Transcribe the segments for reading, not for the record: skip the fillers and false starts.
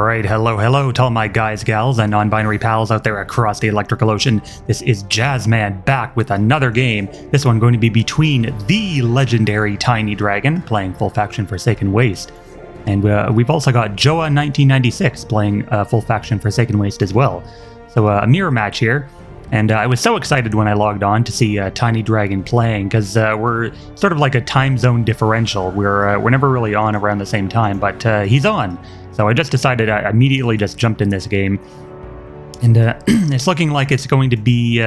Alright, hello to all my guys, gals, and non-binary pals out there across the electrical ocean. This is Jazzman back with another game. This one going to be between the legendary TinyDragon, playing full faction Forsaken Waste. And we've also got joa1996 playing full faction Forsaken Waste as well. So a mirror match here. And I was so excited when I logged on to see TinyDragon playing, because we're sort of like a time zone differential. We're never really on around the same time, but he's on. So I just decided I immediately just jumped in this game. And it's looking like it's going to be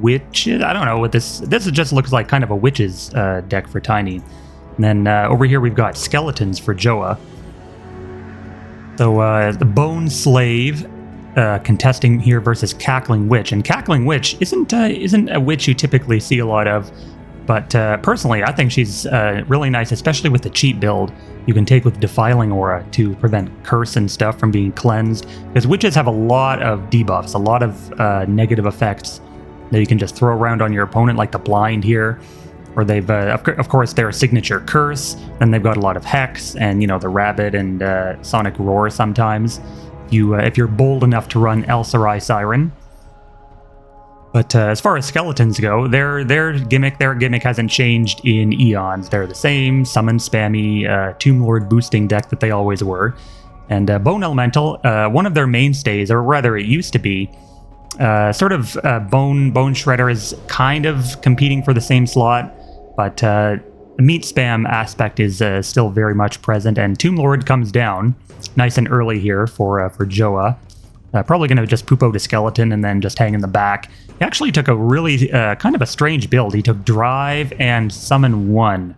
witches. I don't know what this just looks like, kind of a witches deck for Tiny. And then over here we've got skeletons for Joa. So the Bone Slave contesting here versus Cackling Witch, and Cackling Witch isn't a witch you typically see a lot of, but personally I think she's really nice, especially with the cheap build you can take with Defiling Aura to prevent curse and stuff from being cleansed, because witches have a lot of debuffs, a lot of negative effects that you can just throw around on your opponent, like the Blind here, or they've of course their signature curse, then they've got a lot of hex, and you know, the rabbit and sonic roar sometimes. If you're bold enough to run El Sarai Siren. But as far as skeletons go, their gimmick hasn't changed in eons. They're the same summon spammy Tomb Lord boosting deck that they always were. And Bone Elemental, one of their mainstays, or rather it used to be, Bone Shredder is kind of competing for the same slot, but the meat spam aspect is still very much present, and Tomb Lord comes down nice and early here for Joa. Probably going to just poop out a skeleton and then just hang in the back. He actually took a really kind of a strange build. He took Drive and Summon 1.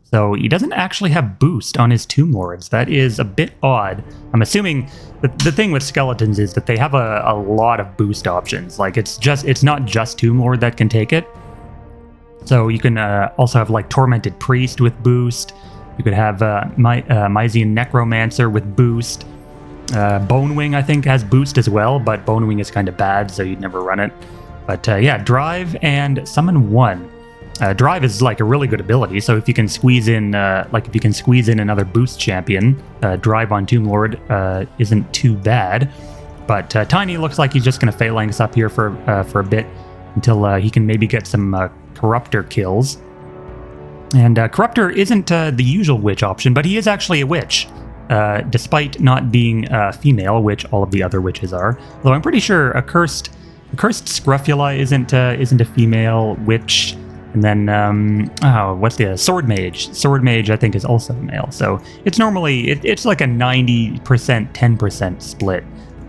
So he doesn't actually have boost on his Tomb Lords. That is a bit odd. I'm assuming the thing with skeletons is that they have a lot of boost options. Like it's not just Tomb Lord that can take it. So you can also have like Tormented Priest with boost. You could have Mysian Necromancer with boost. Bonewing, I think, has boost as well, but Bonewing is kind of bad, so you'd never run it. But yeah, Drive and Summon 1. Drive is like a really good ability, so if you can squeeze in, another boost champion, Drive on Tomb Lord isn't too bad. But Tiny looks like he's just going to Phalanx up here for a bit until he can maybe get some Corruptor kills. And Corruptor isn't the usual witch option, but he is actually a witch. Despite not being female, which all of the other witches are. Although I'm pretty sure a cursed Scrofula isn't a female witch. And then what's the Sword Mage? Sword Mage I think is also male. So it's normally it's like a 90% 10% split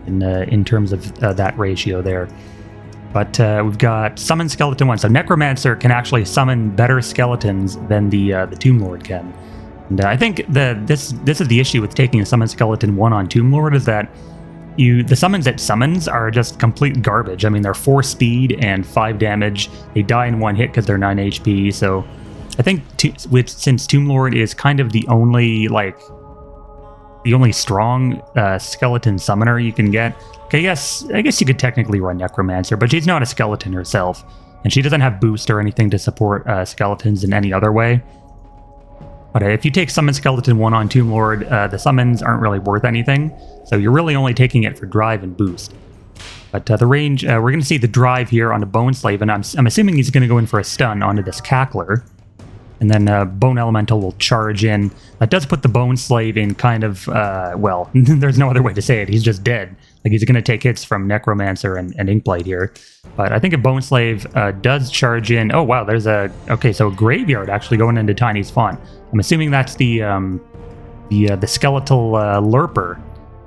in terms of that ratio there. But we've got Summon Skeleton 1. So Necromancer can actually summon better skeletons than the Tomb Lord can. And I think this is the issue with taking a Summon Skeleton 1 on Tomb Lord, is that the summons it summons are just complete garbage. I mean, they're 4 speed and 5 damage. They die in 1 hit because they're 9 HP. So I think since Tomb Lord is kind of the only strong skeleton summoner you can get, I guess you could technically run Necromancer, but she's not a skeleton herself, and she doesn't have boost or anything to support skeletons in any other way. But if you take Summon Skeleton 1 on Tomb Lord, the summons aren't really worth anything, so you're really only taking it for Drive and boost. But the range, we're going to see the Drive here on a Bone Slave, and I'm assuming he's going to go in for a stun onto this Cackler. And then Bone Elemental will charge in. That does put the Bone Slave in kind of, well, there's no other way to say it. He's just dead. Like, he's going to take hits from Necromancer and Inkblight here. But I think if Bone Slave does charge in... Oh, wow, there's a... Okay, so a Graveyard actually going into Tiny's font. I'm assuming that's the skeletal Lurper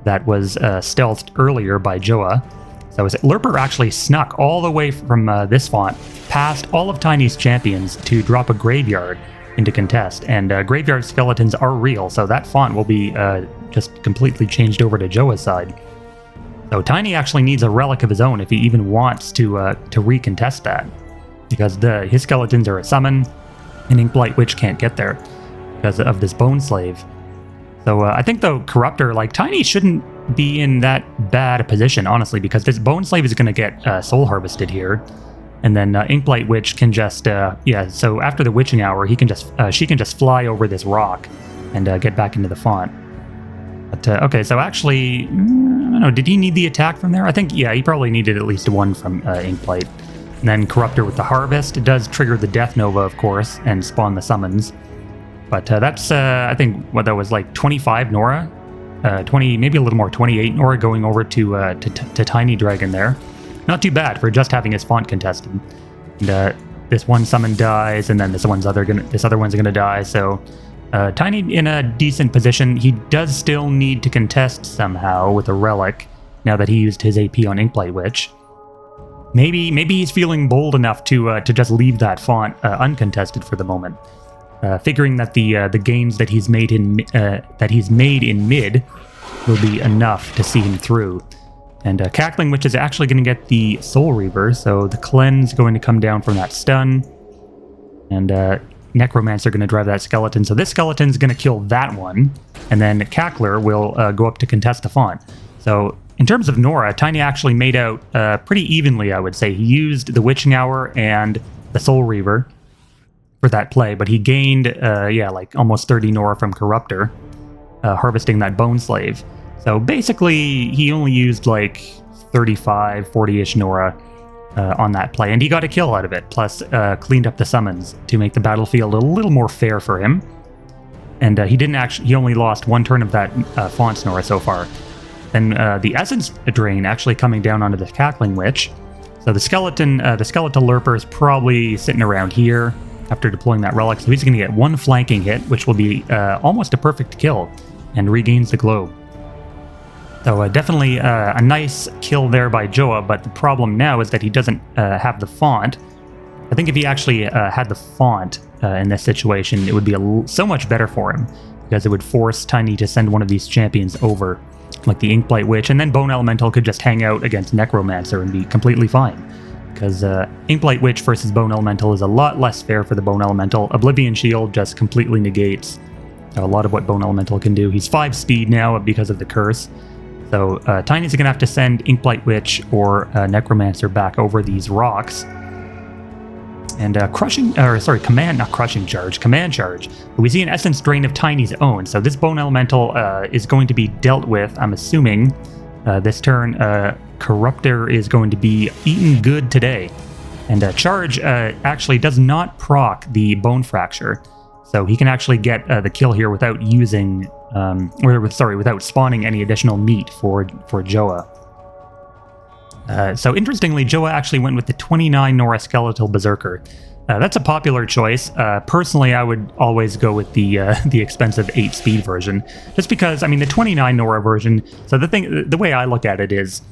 that was stealthed earlier by Joa. So Lurper actually snuck all the way from this font past all of Tiny's champions to drop a Graveyard into contest. And Graveyard skeletons are real, so that font will be just completely changed over to Joa's side. So Tiny actually needs a relic of his own if he even wants to recontest that, because his skeletons are a summon, and Inkblight Witch can't get there because of this Bone Slave. So I think though Corruptor, like, Tiny shouldn't be in that bad a position, honestly, because this Bone Slave is going to get Soul Harvested here, and then Inkblight Witch can just so after the Witching Hour she can just fly over this rock and get back into the font. But, okay, so actually, I don't know, did he need the attack from there? I think, yeah, he probably needed at least one from Inkblight. And then Corruptor with the Harvest. It does trigger the Death Nova, of course, and spawn the summons. But that's, I think, what that was, like 25 Nora? 20, maybe a little more, 28 Nora going over to TinyDragon there. Not too bad for just having his font contested. And this one summon dies, and then this other one's gonna die, so... Tiny in a decent position. He does still need to contest somehow with a relic, now that he used his AP on Inkblight Witch. Maybe he's feeling bold enough to just leave that font uncontested for the moment, figuring that the gains that he's made in mid will be enough to see him through. And Cackling Witch is actually going to get the Soul Reaver, so the cleanse going to come down from that stun, and Necromancer going to drive that skeleton. So this skeleton's going to kill that one, and then Cackler will go up to contest the font. So in terms of Nora, Tiny actually made out pretty evenly, I would say. He used the Witching Hour and the Soul Reaver for that play, but he gained, like almost 30 Nora from Corruptor, harvesting that Bone Slave. So basically, he only used like 35, 40-ish Nora on that play, and he got a kill out of it, plus cleaned up the summons to make the battlefield a little more fair for him. And he only lost one turn of that Font Nora so far. Then the Essence Drain actually coming down onto the Cackling Witch. So the Skeletal Lurper is probably sitting around here after deploying that relic, so he's going to get one flanking hit, which will be almost a perfect kill, and regains the globe. So definitely a nice kill there by Joa, but the problem now is that he doesn't have the font. I think if he actually had the font in this situation, it would be so much better for him, because it would force Tiny to send one of these champions over, like the Inkblight Witch, and then Bone Elemental could just hang out against Necromancer and be completely fine. Because Inkblight Witch versus Bone Elemental is a lot less fair for the Bone Elemental. Oblivion Shield just completely negates a lot of what Bone Elemental can do. He's 5 speed now because of the curse. So Tiny's going to have to send Inkblight Witch or Necromancer back over these rocks. And Command Charge. We see an Essence Drain of Tiny's own. So this Bone Elemental is going to be dealt with, I'm assuming, this turn. Corruptor is going to be eaten good today. And Charge actually does not proc the Bone Fracture. So he can actually get the kill here without using... without spawning any additional meat for Joa. So interestingly, Joa actually went with the 29 Nora Skeletal Berserker. That's a popular choice. Personally, I would always go with the expensive 8-speed version, just because, I mean, the 29 Nora version. So the way I look at it is,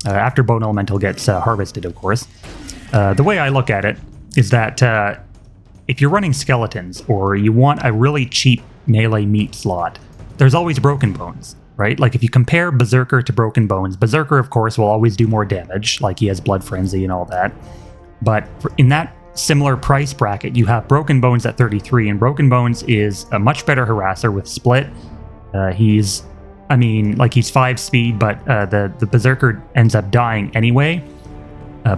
after Bone Elemental gets harvested, of course. The way I look at it is that if you're running skeletons or you want a really cheap melee meat slot, there's always Broken Bones, right? Like if you compare Berserker to Broken Bones, Berserker, of course, will always do more damage, like he has Blood Frenzy and all that. But in that similar price bracket, you have Broken Bones at 33, and Broken Bones is a much better harasser with Split. He's 5 speed, but the Berserker ends up dying anyway.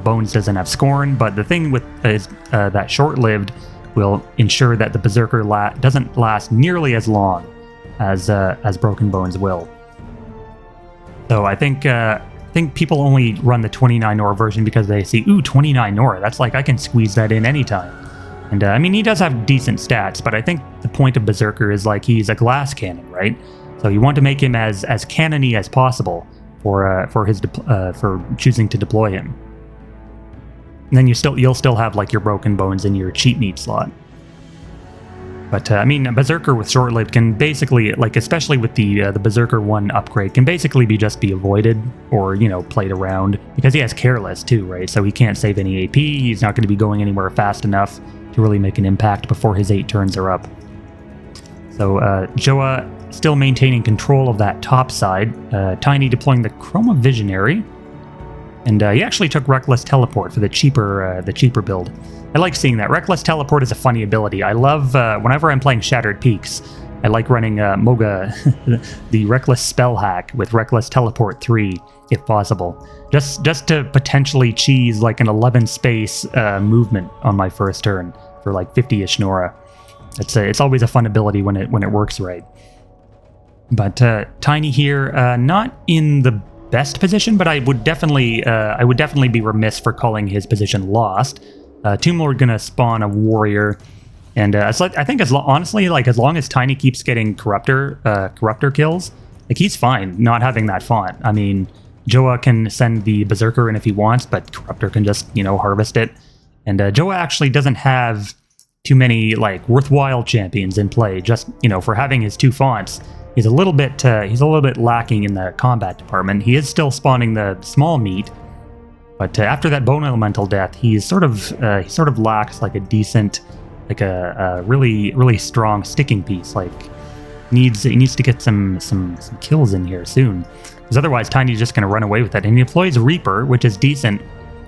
Bones doesn't have Scorn, but the thing with is that Short-Lived will ensure that the Berserker doesn't last nearly as long as Broken Bones will. So I think people only run the 29 Nora version because they see, ooh, 29 Nora, that's like, I can squeeze that in anytime. And I mean, he does have decent stats, but I think the point of Berserker is like he's a glass cannon, right? So you want to make him as cannon-y as possible for choosing to deploy him. And then you'll still have like your Broken Bones in your cheap meat slot. But I mean, a Berserker with Short-Lived can basically, like especially with the Berserker 1 upgrade, can basically be avoided or, played around, because he has Careless too, right? So he can't save any AP, he's not going to be going anywhere fast enough to really make an impact before his 8 turns are up. So Joa still maintaining control of that top side, Tiny deploying the Chroma Visionary, and he actually took Reckless Teleport for the cheaper build. I like seeing that. Reckless Teleport is a funny ability. I love, whenever I'm playing Shattered Peaks, I like running Moga, the Reckless Spell Hack with Reckless Teleport 3, if possible. Just to potentially cheese like an 11-space movement on my first turn for like 50-ish Nora. It's always a fun ability when it works right. But Tiny here, not in the best position, but I would definitely be remiss for calling his position lost. Tomb Lord gonna spawn a warrior, and I think honestly, like as long as Tiny keeps getting corruptor kills, like he's fine not having that font. I mean, Joa can send the Berserker in if he wants, but Corruptor can just, harvest it. And Joa actually doesn't have too many like worthwhile champions in play. Just for having his 2 fonts, he's a little bit lacking in the combat department. He is still spawning the small meat, but after that Bone Elemental death, he sort of lacks like a decent, like a really strong sticking piece. Like he needs to get some kills in here soon, because otherwise Tiny's just going to run away with it. And he deploys Reaper, which is decent.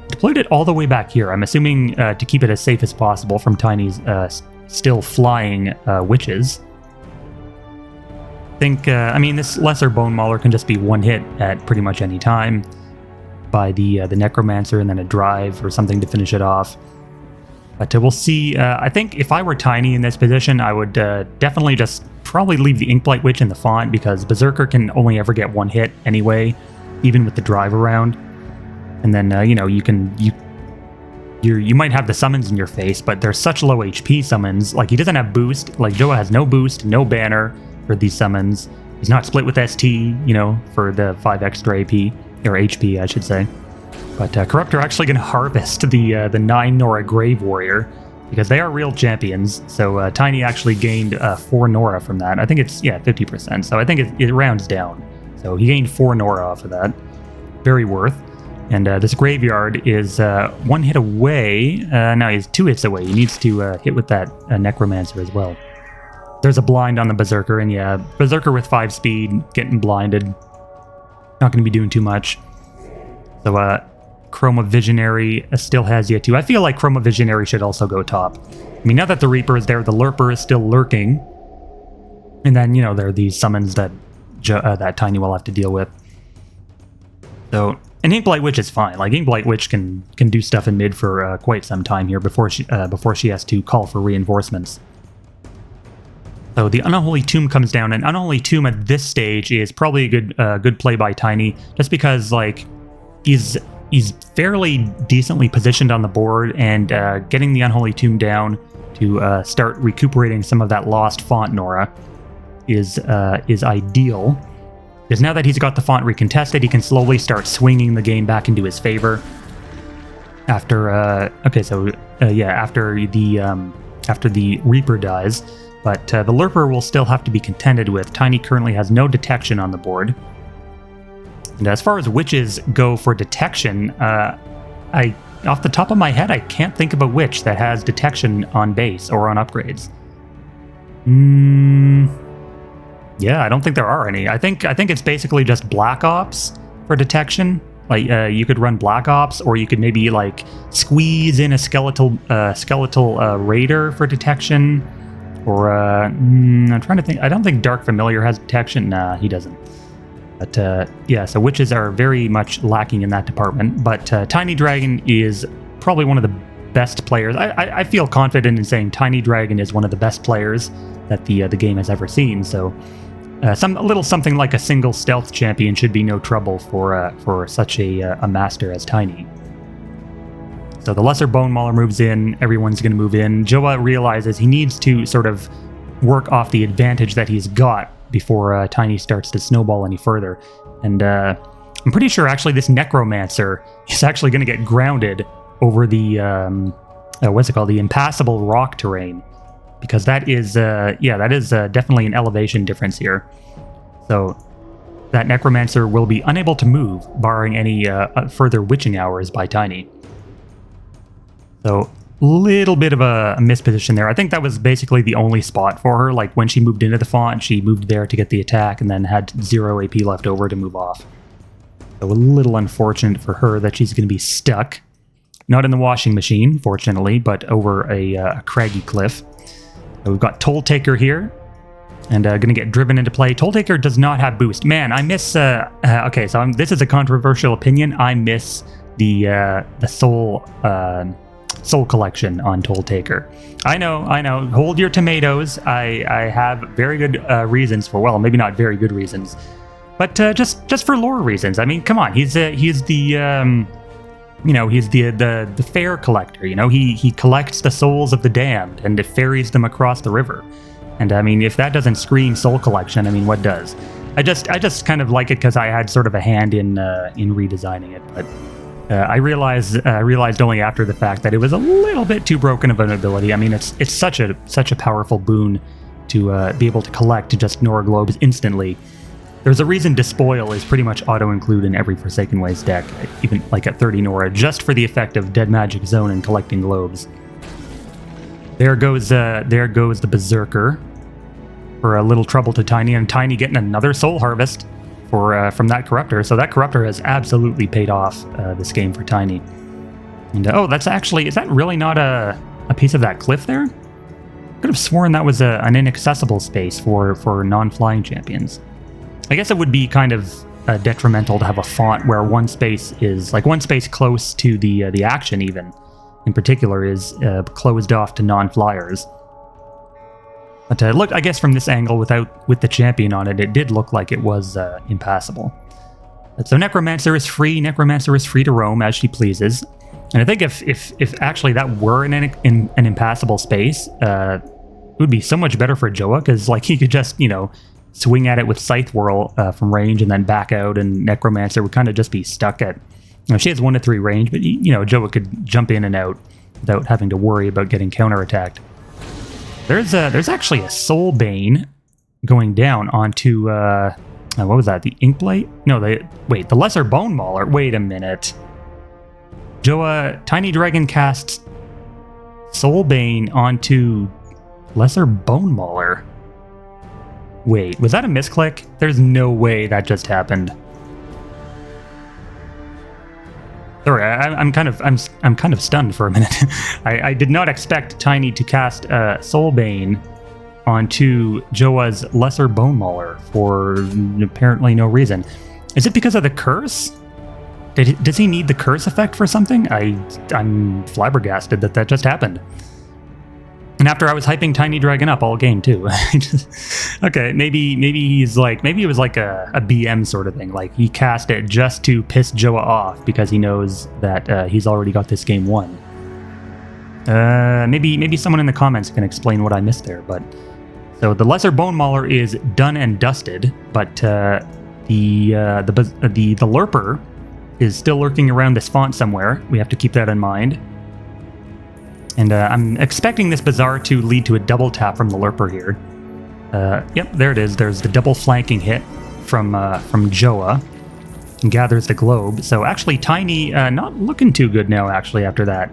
Deployed it all the way back here. I'm assuming to keep it as safe as possible from Tiny's still flying witches. I mean, this Lesser Bone Mauler can just be one hit at pretty much any time by the Necromancer, and then a drive or something to finish it off. But we'll see. I think if I were Tiny in this position, I would definitely just probably leave the Inkblight Witch in the font, because Berserker can only ever get one hit anyway, even with the drive around. And then you might have the summons in your face, but they're such low HP summons. Like he doesn't have boost. Like Joa has no boost, no banner for these summons. He's not split with ST, for the 5 extra AP or HP, I should say. But Corruptor actually going to harvest the 9 Nora Grave Warrior, because they are real champions. So Tiny actually gained 4 Nora from that. I think it's 50%. So I think it rounds down. So he gained 4 Nora off of that. Very worth. And this Graveyard is 1 hit away. Now he's 2 hits away. He needs to hit with that Necromancer as well. There's a blind on the Berserker, and Berserker with 5 speed, getting blinded. Not going to be doing too much. So Chroma Visionary still has yet to. I feel like Chroma Visionary should also go top. I mean, now that the Reaper is there, the Lurper is still lurking. And then, there are these summons that Tiny will have to deal with. So, and Inkblight Witch is fine. Like, Inkblight Witch can do stuff in mid for quite some time here before she has to call for reinforcements. So the Unholy Tomb comes down, and Unholy Tomb at this stage is probably a good play by Tiny, just because like he's fairly decently positioned on the board, and getting the Unholy Tomb down to start recuperating some of that lost font Nora is ideal. Because now that he's got the font recontested, he can slowly start swinging the game back into his favor. After after the Reaper dies, but the Lurper will still have to be contended with. Tiny currently has no detection on the board. And as far as witches go for detection, off the top of my head, I can't think of a witch that has detection on base or on upgrades. Yeah, I don't think there are any. I think it's basically just Black Ops for detection. Like you could run Black Ops, or you could maybe like squeeze in a skeletal raider for detection. Or I'm trying to think. I don't think Dark Familiar has detection. Nah, he doesn't. But so witches are very much lacking in that department. But TinyDragon is probably one of the best players. I feel confident in saying TinyDragon is one of the best players that the game has ever seen. So something like a single stealth champion should be no trouble for such a master as Tiny. So the Lesser Bone Mauler moves in. Everyone's going to move in. Joa realizes he needs to sort of work off the advantage that he's got before Tiny starts to snowball any further. And I'm pretty sure actually this Necromancer is actually going to get grounded over the the impassable rock terrain, because that is definitely an elevation difference here. So that Necromancer will be unable to move, barring any further witching hours by Tiny. So little bit of a misposition there. I think that was basically the only spot for her. Like when she moved into the font, she moved there to get the attack and then had 0 AP left over to move off. So a little unfortunate for her that she's going to be stuck. Not in the washing machine, fortunately, but over a craggy cliff. So we've got Toll Taker here, and going to get driven into play. Toll Taker does not have boost. Man, I miss... okay, so this is a controversial opinion. I miss the Soul Soul Collection on Toll Taker. I know. Hold your tomatoes. I have very good reasons for, well, maybe not very good reasons, but just for lore reasons. I mean, come on, he's the he's the fair collector. He collects the souls of the damned and ferries them across the river. And I mean, if that doesn't scream Soul Collection, I mean, what does? I just kind of like it because I had sort of a hand in redesigning it, but I realized only after the fact that it was a little bit too broken of an ability. I mean, it's such a powerful boon to be able to collect just Nora globes instantly. There's a reason Despoil is pretty much auto-include in every Forsaken Ways deck, even like at 30 Nora, just for the effect of Dead Magic Zone and collecting globes. There goes the Berserker for a little trouble to Tiny, and Tiny getting another Soul Harvest from that Corruptor. So that Corruptor has absolutely paid off this game for Tiny. And that's actually, is that really not a piece of that cliff there? I could have sworn that was an inaccessible space for non-flying champions. I guess it would be kind of detrimental to have a font where one space close to the action even, in particular, is closed off to non-flyers. But look, I guess from this angle, with the champion on it, it did look like it was impassable. So Necromancer is free. Necromancer is free to roam as she pleases. And I think if actually that were in an impassable space, it would be so much better for Joa, because like he could just swing at it with Scythe Whirl from range and then back out, and Necromancer would kind of just be stuck at. She has 1 to 3 range, but Joa could jump in and out without having to worry about getting counterattacked. There's actually a Soul Bane going down onto what was that? The Inkblade? No, the Lesser Bone Mauler. Wait a minute. Joa TinyDragon casts Soul Bane onto Lesser Bone Mauler. Wait, was that a misclick? There's no way that just happened. Sorry, I'm kind of stunned for a minute. I did not expect Tiny to cast Soulbane onto Joa's Lesser Bone Mauler for apparently no reason. Is it because of the curse? Does he need the curse effect for something? I'm flabbergasted that just happened. And after I was hyping TinyDragon up all game too. Okay, maybe it was like a BM sort of thing. Like he cast it just to piss Joa off because he knows that he's already got this game won. Maybe someone in the comments can explain what I missed there. But so the Lesser Bone Mauler is done and dusted, but the Lurper is still lurking around this font somewhere. We have to keep that in mind. And I'm expecting this Bazaar to lead to a double tap from the Lurper here. Yep, there it is. There's the double flanking hit from Joa, and gathers the globe. So actually, Tiny not looking too good now, actually, after that.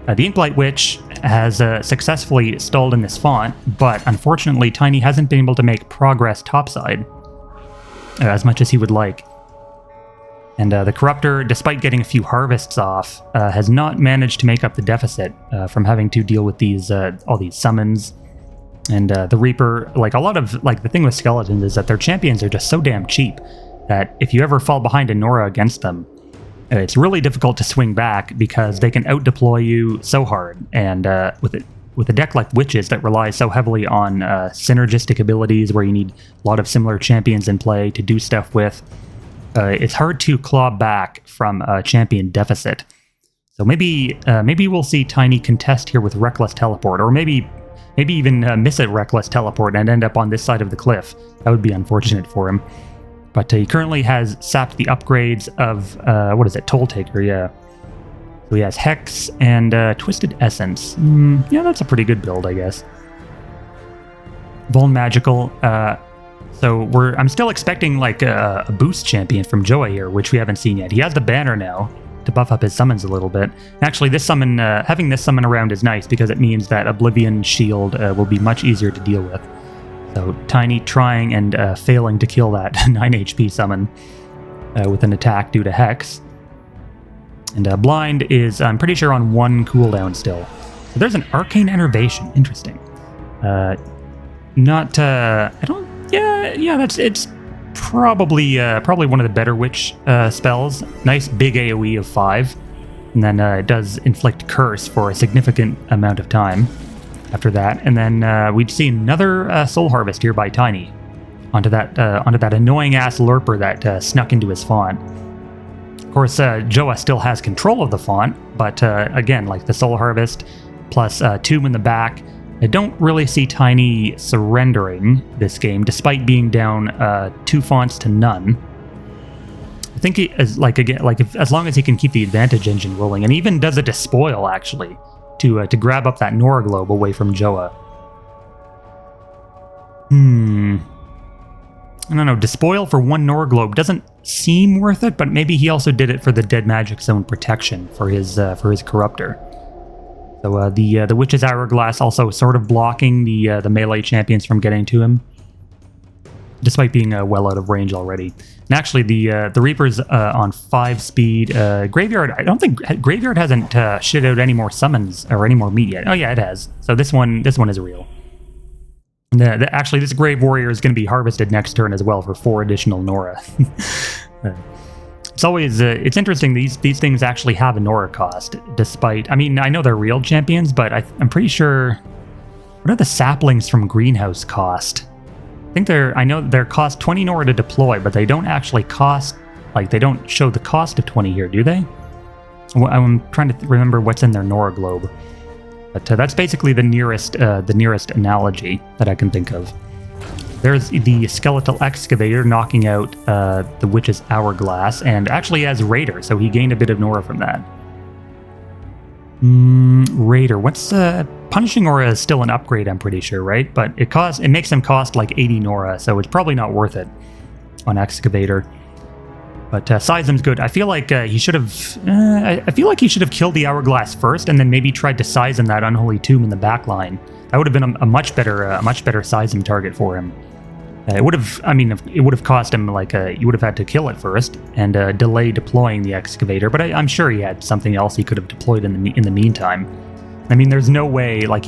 The Inkblight Witch has successfully stalled in this font, but unfortunately, Tiny hasn't been able to make progress topside as much as he would like. And the Corruptor, despite getting a few harvests off, has not managed to make up the deficit from having to deal with these all these summons. And the Reaper, the thing with Skeletons is that their champions are just so damn cheap that if you ever fall behind a Nora against them, it's really difficult to swing back because they can out-deploy you so hard. And with a deck like Witches that relies so heavily on synergistic abilities where you need a lot of similar champions in play to do stuff with, it's hard to claw back from a champion deficit. So maybe we'll see Tiny contest here with Reckless Teleport, or maybe even miss a Reckless Teleport and end up on this side of the cliff. That would be unfortunate for him. But he currently has sapped the upgrades of, Toll Taker, yeah. So he has Hex and Twisted Essence. Yeah, that's a pretty good build, I guess. Vuln Magical, so I'm still expecting like a boost champion from Joa here, which we haven't seen yet. He has the banner now to buff up his summons a little bit. Actually, this summon, having this summon around is nice because it means that Oblivion Shield will be much easier to deal with. So Tiny trying and failing to kill that 9 HP summon with an attack due to Hex. And Blind is, I'm pretty sure, on 1 cooldown still. So there's an Arcane Enervation. Interesting. It's probably one of the better Witch spells. Nice big AoE of 5. And then it does inflict Curse for a significant amount of time after that. And then we'd see another Soul Harvest here by Tiny onto that annoying-ass Lurper that snuck into his font. Of course, Joa still has control of the font, but again, like the Soul Harvest plus Tomb in the back, I don't really see Tiny surrendering this game, despite being down 2 fonts to none. I think he is as long as he can keep the advantage engine rolling, and even does a despoil actually to grab up that Nora Globe away from Joa. I don't know. Despoil for 1 Nora Globe doesn't seem worth it, but maybe he also did it for the Dead Magic Zone protection for his Corruptor. So the Witch's Hourglass also sort of blocking the melee champions from getting to him, despite being well out of range already. And actually, the Reaper's on 5 speed. Graveyard, I don't think Graveyard hasn't shit out any more summons or any more meat yet. Oh yeah, it has. So this one is real. And actually, this Grave Warrior is going to be harvested next turn as well for 4 additional Nora. It's always it's interesting. These things actually have a Nora cost, despite. I mean, I know they're real champions, but I'm pretty sure. What are the saplings from Greenhouse cost? I think I know they're cost 20 Nora to deploy, but they don't actually cost, like, they don't show the cost of 20 here, do they? I'm trying to remember what's in their Nora Globe. But that's basically the nearest analogy that I can think of. There's the Skeletal Excavator knocking out the Witch's Hourglass, and actually has Raider, so he gained a bit of Nora from that. Raider, what's Punishing Aura is still an upgrade, I'm pretty sure, right? But it makes him cost like 80 Nora, so it's probably not worth it on Excavator. But Seism's good. I feel like he should have. I feel like he should have killed the Hourglass first, and then maybe tried to Seism that Unholy Tomb in the back line. That would have been a much better Seism target for him. It would have. I mean, it would have cost him like you would have had to kill it first and delay deploying the Excavator. But I'm sure he had something else he could have deployed in the meantime. I mean, there's no way, like,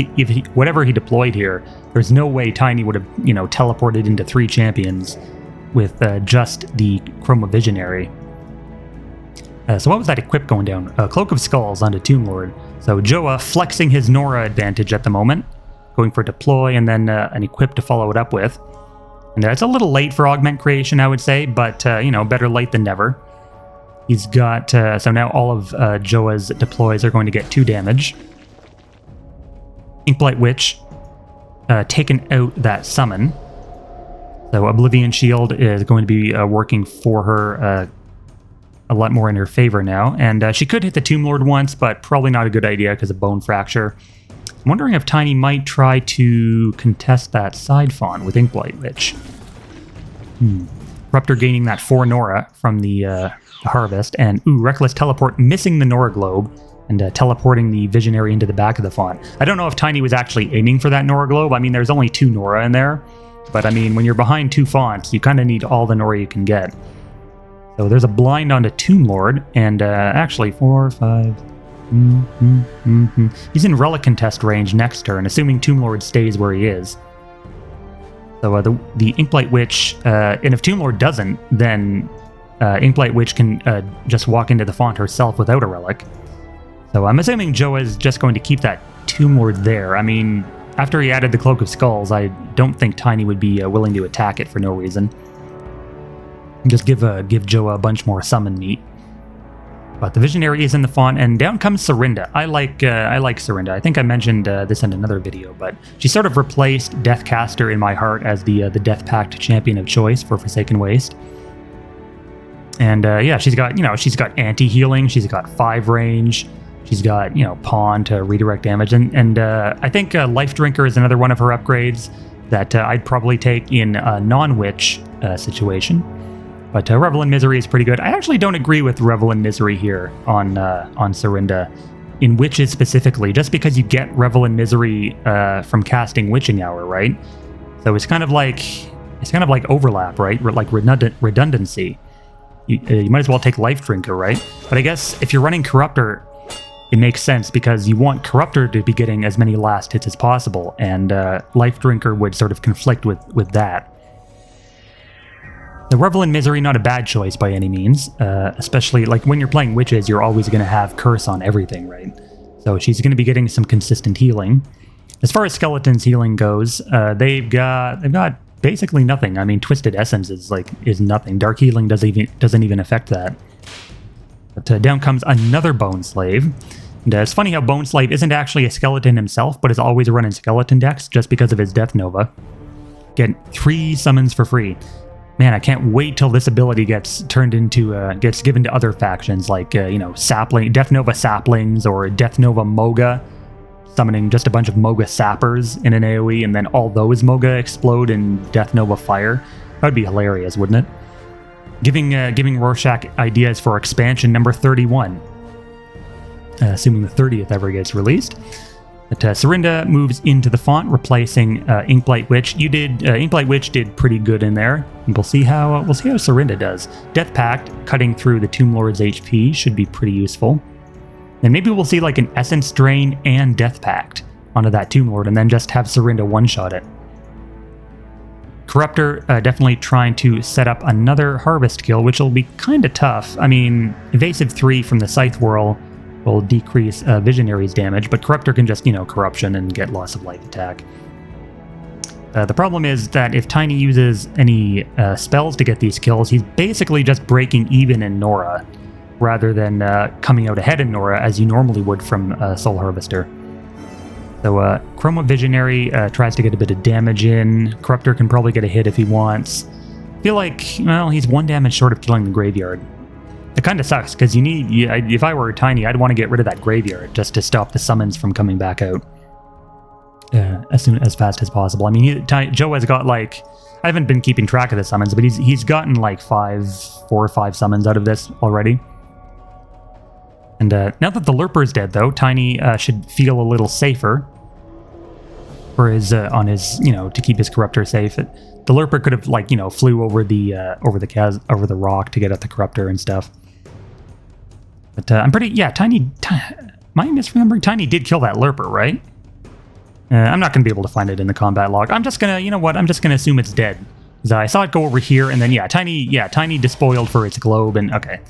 whatever he deployed here, there's no way Tiny would have, teleported into 3 champions with just the Chroma Visionary. So what was that equip going down? Cloak of Skulls onto Tomb Lord. So Joa flexing his Nora advantage at the moment, going for deploy and then an equip to follow it up with. And it's a little late for Augment Creation, I would say, but, better late than never. He's got, so now all of Joa's deploys are going to get 2 damage. Inkblight Witch taken out that summon. So Oblivion Shield is going to be working for her a lot more in her favor now. And she could hit the Tomb Lord once, but probably not a good idea because of Bone Fracture. I'm wondering if Tiny might try to contest that side fawn with Inkblight Witch. Corruptor gaining that 4 Nora from the Harvest. And, Reckless Teleport missing the Nora Globe and teleporting the Visionary into the back of the font. I don't know if Tiny was actually aiming for that Nora Globe. I mean, there's only 2 Nora in there. But, I mean, when you're behind 2 fonts, you kind of need all the Nora you can get. So there's a blind onto Tomb Lord, and actually 4, 5... He's in Relic Contest range next turn, assuming Tomb Lord stays where he is. So the Inkblight Witch, and if Tomb Lord doesn't, then Inkblight Witch can just walk into the font herself without a Relic. So I'm assuming Joa is just going to keep that Tomb Lord there. I mean, after he added the Cloak of Skulls, I don't think Tiny would be willing to attack it for no reason. Just give Joa a bunch more summon meat. But the Visionary is in the font, and down comes Serinda. I like Serinda. I think I mentioned this in another video, but she sort of replaced Deathcaster in my heart as the Death Pact champion of choice for Forsaken Waste. And yeah, she's got anti-healing. She's got 5 range. She's got pawn to redirect damage, and I think Life Drinker is another one of her upgrades that I'd probably take in a non-witch situation. But Revel in Misery is pretty good. I actually don't agree with Revel in Misery here on Serinda, in Witches specifically, just because you get Revel in Misery from casting Witching Hour, right? So it's kind of like overlap, right? Like redundancy. You might as well take Life Drinker, right? But I guess if you're running Corruptor, it makes sense because you want Corruptor to be getting as many last hits as possible, and Life Drinker would sort of conflict with that. The Revel in Misery, not a bad choice by any means, especially like when you're playing witches, you're always going to have curse on everything, right? So she's going to be getting some consistent healing. As far as Skeleton's healing goes, they've got basically nothing. I mean, Twisted Essence is nothing. Dark Healing doesn't even affect that. But down comes another Bone Slave. And it's funny how Bone Slave isn't actually a skeleton himself, but is always running skeleton decks just because of his Death Nova. Get 3 summons for free. Man, I can't wait till this ability gets turned into, gets given to other factions like, Death Nova Saplings or Death Nova Moga, summoning just a bunch of Moga Sappers in an AoE, and then all those Moga explode in Death Nova Fire. That would be hilarious, wouldn't it? Giving Rorschach ideas for expansion number 31, assuming the 30th ever gets released. But Serinda moves into the font, replacing Inkblight Witch. Inkblight Witch did pretty good in there. And we'll see how Serinda does. Death Pact, cutting through the Tomb Lord's HP, should be pretty useful. And maybe we'll see like an Essence Drain and Death Pact onto that Tomb Lord, and then just have Serinda one-shot it. Corruptor definitely trying to set up another Harvest kill, which will be kind of tough. I mean, Evasive 3 from the Scythe Whirl will decrease Visionary's damage, but Corruptor can just, Corruption and get loss of life attack. The problem is that if Tiny uses any spells to get these kills, he's basically just breaking even in Nora, rather than coming out ahead in Nora as you normally would from Soul Harvester. So Chroma Visionary tries to get a bit of damage in. Corruptor can probably get a hit if he wants. I feel like, he's 1 damage short of killing the Graveyard. It kind of sucks, because if I were Tiny, I'd want to get rid of that Graveyard just to stop the summons from coming back out as fast as possible. I mean, Joe has got I haven't been keeping track of the summons, but he's gotten 4 or 5 summons out of this already. And now that the Lurper is dead, though, Tiny should feel a little safer for his to keep his Corruptor safe. The Lurper could have flew over the rock to get at the Corruptor and stuff. But Tiny. Am I misremembering? Tiny did kill that Lurper, right? I'm not gonna be able to find it in the combat log. I'm just gonna, I'm just gonna assume it's dead. Because I saw it go over here, and then Tiny despoiled for its globe, and okay.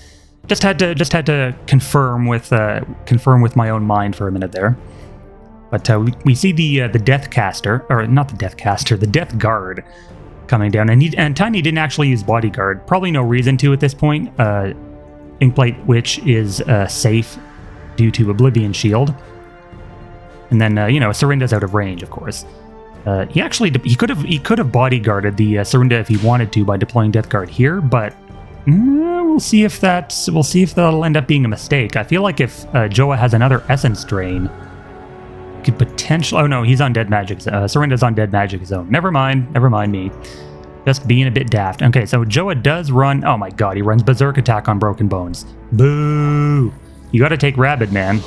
Just had to confirm with my own mind for a minute there. But we see the Death Caster, or not the Death Caster, the Death Guard coming down, and Tiny didn't actually use Bodyguard. Probably no reason to at this point. Inkblight Witch is safe due to Oblivion Shield, and then Serinda's out of range, of course. He could have bodyguarded the Serinda if he wanted to by deploying Death Guard here, but we'll see if that'll end up being a mistake. I feel like if Joa has another Essence Drain, could potentially... Oh no, he's on Dead Magic. Serinda's on Dead Magic Zone. Never mind me. Just being a bit daft. Okay, so Joa does run... Oh my god, he runs Berserk Attack on Broken Bones. Boo! You gotta take Rabid, man.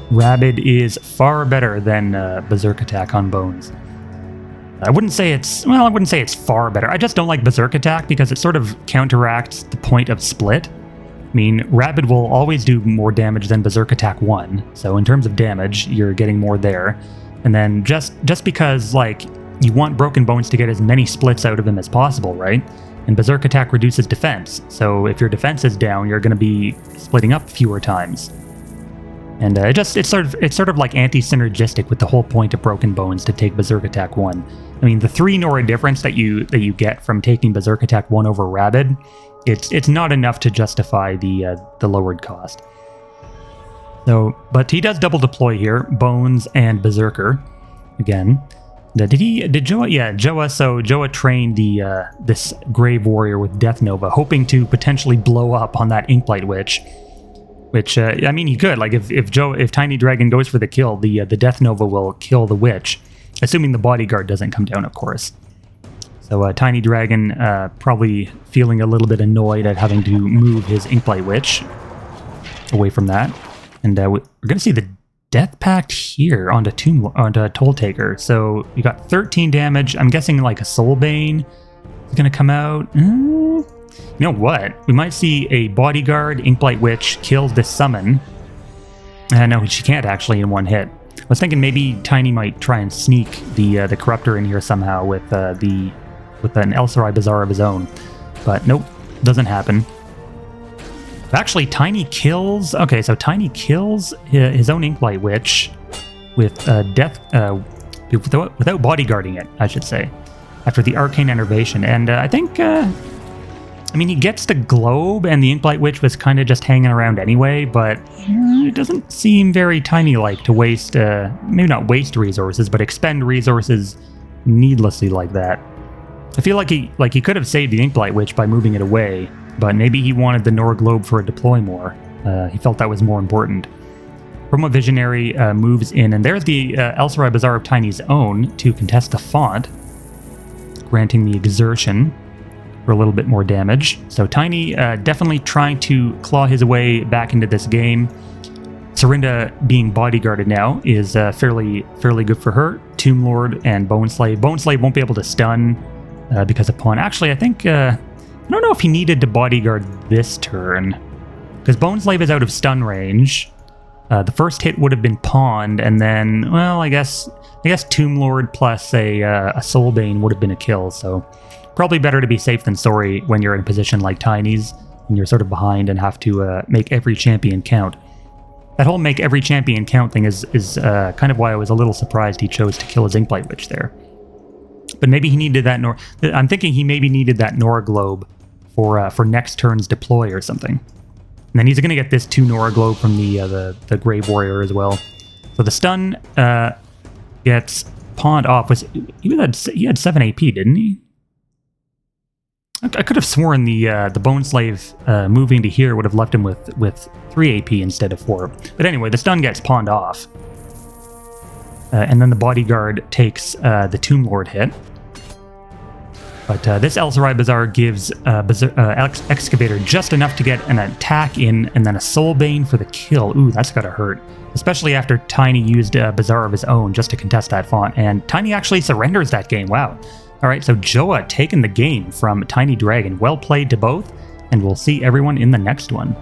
Rabid is far better than Berserk Attack on Bones. I wouldn't say it's far better. I just don't like Berserk Attack because it sort of counteracts the point of Split. I mean, Rabid will always do more damage than Berserk Attack 1, so in terms of damage, you're getting more there. And then just because, you want Broken Bones to get as many splits out of him as possible, right? And Berserk Attack reduces defense, so if your defense is down, you're going to be splitting up fewer times. And it's sort of like anti-synergistic with the whole point of Broken Bones to take Berserk Attack 1. I mean, the 3 Nora difference that you get from taking Berserk Attack 1 over Rabid, it's not enough to justify the lowered cost. So, but he does double deploy here, Bones and Berserker again. Did Joa? Yeah, Joa. So Joa trained this Grave Warrior with Death Nova, hoping to potentially blow up on that Inkblight Witch. Which I mean, he could. If TinyDragon goes for the kill, the Death Nova will kill the Witch, assuming the Bodyguard doesn't come down, of course. So TinyDragon probably feeling a little bit annoyed at having to move his Inkblight Witch away from that, and we're gonna see the Death Pact here onto Toll Taker. So you got 13 damage. I'm guessing a Soul Bane is gonna come out. You know what? We might see a Bodyguard Inkblight Witch kills this summon. No, she can't actually in one hit. I was thinking maybe Tiny might try and sneak the Corruptor in here somehow with an El Sarai Bazaar of his own. But nope, doesn't happen. Actually, Tiny kills... Okay, so Tiny kills his own Inkblight Witch with death... without bodyguarding it, I should say, after the Arcane Enervation. And I think... I mean, he gets the Globe, and the Inkblight Witch was kind of just hanging around anyway, but it doesn't seem very Tiny-like to waste... maybe not waste resources, but expend resources needlessly like that. I feel like he could have saved the Inkblight Witch by moving it away, but maybe he wanted the Nor Globe for a deploy more. He felt that was more important. Chroma Visionary moves in, and there's the Elsarai Bazaar of Tiny's own to contest the font, granting the exertion for a little bit more damage. So Tiny definitely trying to claw his way back into this game. Serinda being bodyguarded now is fairly good for her. Tomb Lord and Bone Slave. Bone Slave won't be able to stun because of Pawn. Actually, I think... I don't know if he needed to bodyguard this turn, because Bone Slave is out of stun range. The first hit would have been pawned, and then, well, I guess Tomb Lord plus a Soulbane would have been a kill. So probably better to be safe than sorry when you're in a position like Tiny's, and you're sort of behind and have to make every champion count. That whole make every champion count thing is kind of why I was a little surprised he chose to kill his Inkblight Witch there. But maybe he needed that I'm thinking he maybe needed that Nora Globe for next turn's deploy or something. And then he's going to get this 2 Nora Globe from the Grave Warrior as well. So the stun gets pawned off. He had 7 AP, didn't he? I could have sworn the Bone Slave moving to here would have left him with 3 AP instead of 4. But anyway, the stun gets pawned off. And then the Bodyguard takes the Tomb Lord hit. But this Elsarai Bazaar gives Excavator just enough to get an attack in, and then a Soulbane for the kill. Ooh, that's gotta hurt. Especially after Tiny used a Bazaar of his own just to contest that font. And Tiny actually surrenders that game. Wow. Alright, so Joa taking the game from TinyDragon. Well played to both, and we'll see everyone in the next one.